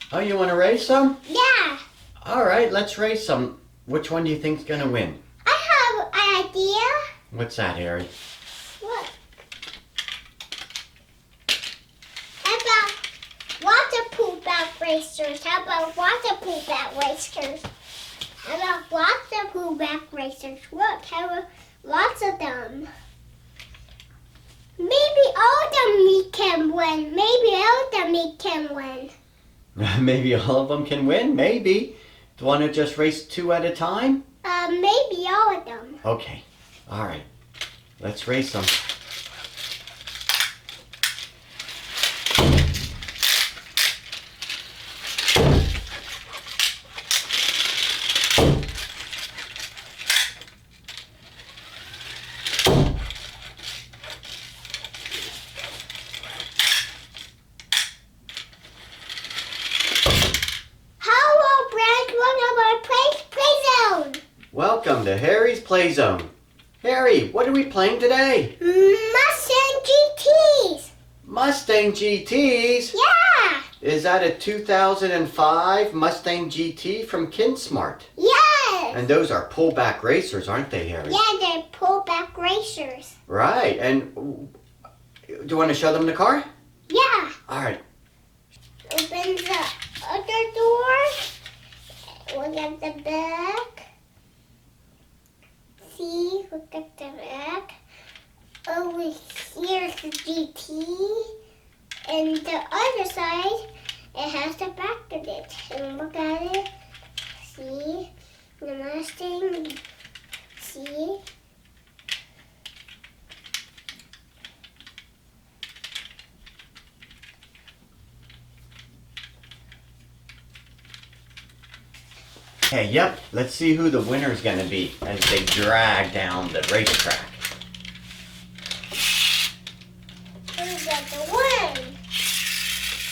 Oh, you want to race some? Yeah. All right, let's race some. Which one do you think's gonna win? I have an idea. What's that, Harry? Look. How about water pullback racers? How about water pullback racers? How about water pullback racers? Look, how lots of them. Maybe all of them can win. Maybe all of them can win. Maybe all of them can win. Maybe. Do you want to just race two at a time? Maybe all of them. Okay. All right. Let's race them. Welcome to Harry's Play Zone. Harry, what are we playing today? Mustang GTs. Mustang GTs? Yeah. Is that a 2005 Mustang GT from Kinsmart? Yes. And those are pullback racers, aren't they, Harry? Yeah, they're pullback racers. Right. And do you want to show them the car? Yeah. All right. Open the other door. Look at the back. See, look at the back. Over here's the GT. And the other side, it has the back of it. And look at it. See, the Mustang. See. Hey, yep. Let's see who the winner's going to be as they drag down the racetrack. Who'll get the win?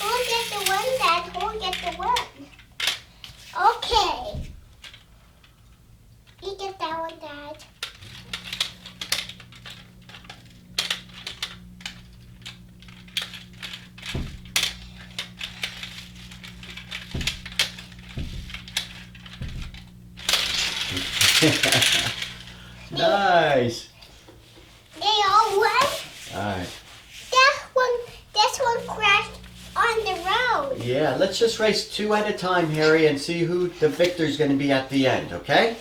Who'll get the win, Dad? Who'll get the win? Okay. You get that one, Dad. Nice. They all won? Alright. This one crashed on the road. Yeah, let's just race two at a time, Harry, and see who the victor's going to be at the end, okay?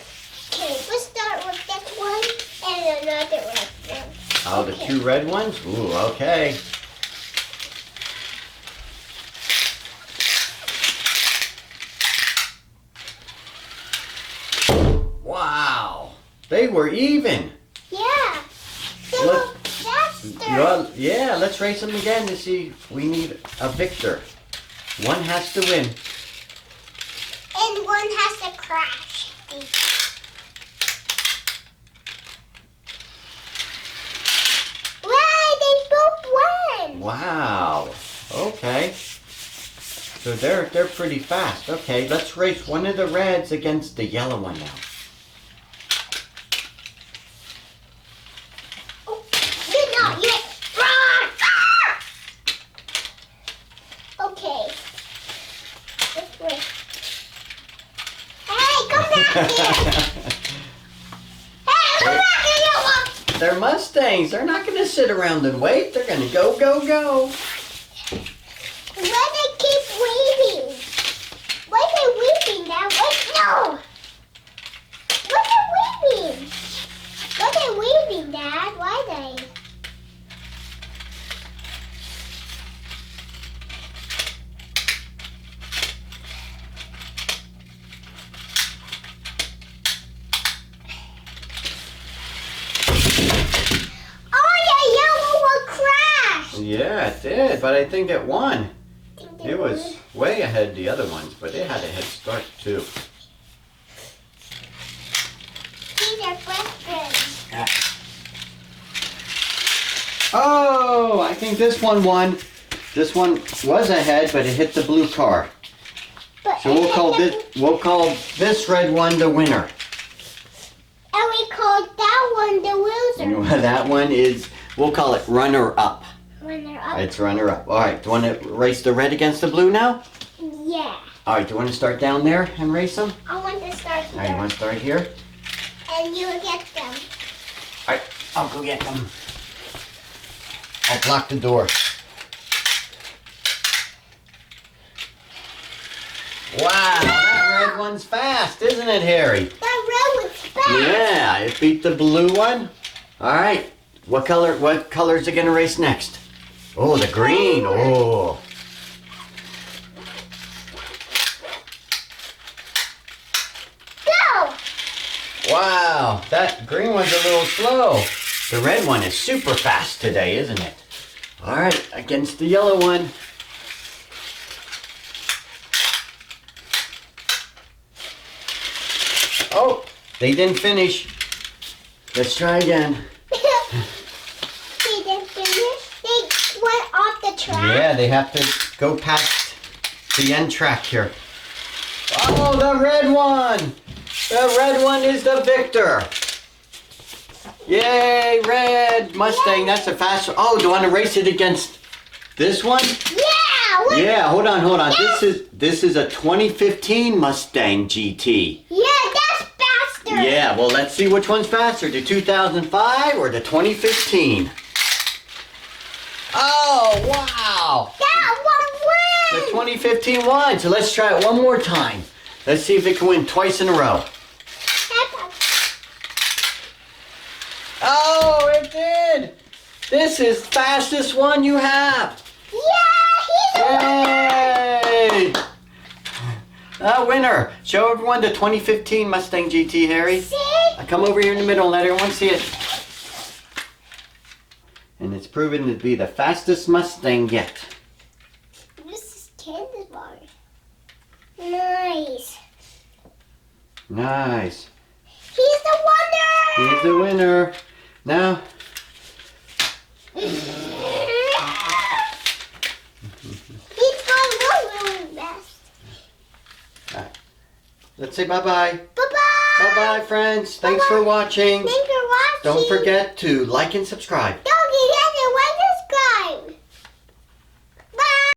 Okay, let's start with this one and another red one. Oh, the two red ones? Ooh, okay. Wow. They were even. Yeah. They Look. were faster. Well, yeah, let's race them again to see if we need a victor. One has to win. And one has to crash. Wow, they both won. Wow. Okay. So they're pretty fast. Okay, let's race one of the reds against the yellow one now. Oh, you're not yet. Okay. This way. Hey, come back here. Hey, come back here, you. They're Mustangs. They're not going to sit around and wait. They're going to go, go, go. Why they keep weaving? Why they weaving that way? No! Why they weaving? Why they weaving, Dad? Why they? Oh, the yellow one crashed! Yeah, it did, but I think it won. It was Would. way ahead of the other ones, but it had a head start too. These are friends. Oh, I think this one won. This one was ahead, but it hit the blue car. But So we'll call this red one the winner. And we called that one the loser. That one is, we'll call it runner up. When they're up. It's runner up. All right, do you want to race the red against the blue now? Yeah. Yeah. All right, do you want to start down there and race them? I want to start All right, you here. want to start here? And you get them. All right, I'll go get them. I'll block the door. Wow, that red one's fast, isn't it, Harry? That red one's fast. Yeah, it beat the blue one. All right, what color is it gonna race next? Oh, the green. Oh. Go. Wow, that green one's a little slow. The red one is super fast today, isn't it? All right, against the yellow one. Oh, they didn't finish. Let's try again. They didn't finish. They went off the track. Yeah, they have to go past the end track here. Oh, the red one! The red one is the victor. Yay, red Mustang. That's a fast one. Oh, do you want to race it against this one? Yeah. Look. Yeah, hold on. Yeah. This is a 2015 Mustang GT. Yeah, that's faster. Yeah, well, let's see which one's faster, the 2005 or the 2015. Oh, wow. That one The wins. 2015 won. So let's try it one more time. Let's see if it can win twice in a row. Oh, it did. This is the fastest one you have. Yeah, he's a Yay! A winner. Show everyone the 2015 Mustang GT, Harry. See? Come over here in the middle and let everyone see it. And it's proven to be the fastest Mustang yet. This is Kinsmart. Nice. Nice. He's the winner. He's the winner. Now, He's going to best. let's say bye-bye. Bye-bye. Bye-bye, friends. Thanks for watching. Thanks for watching. Don't forget to like and subscribe.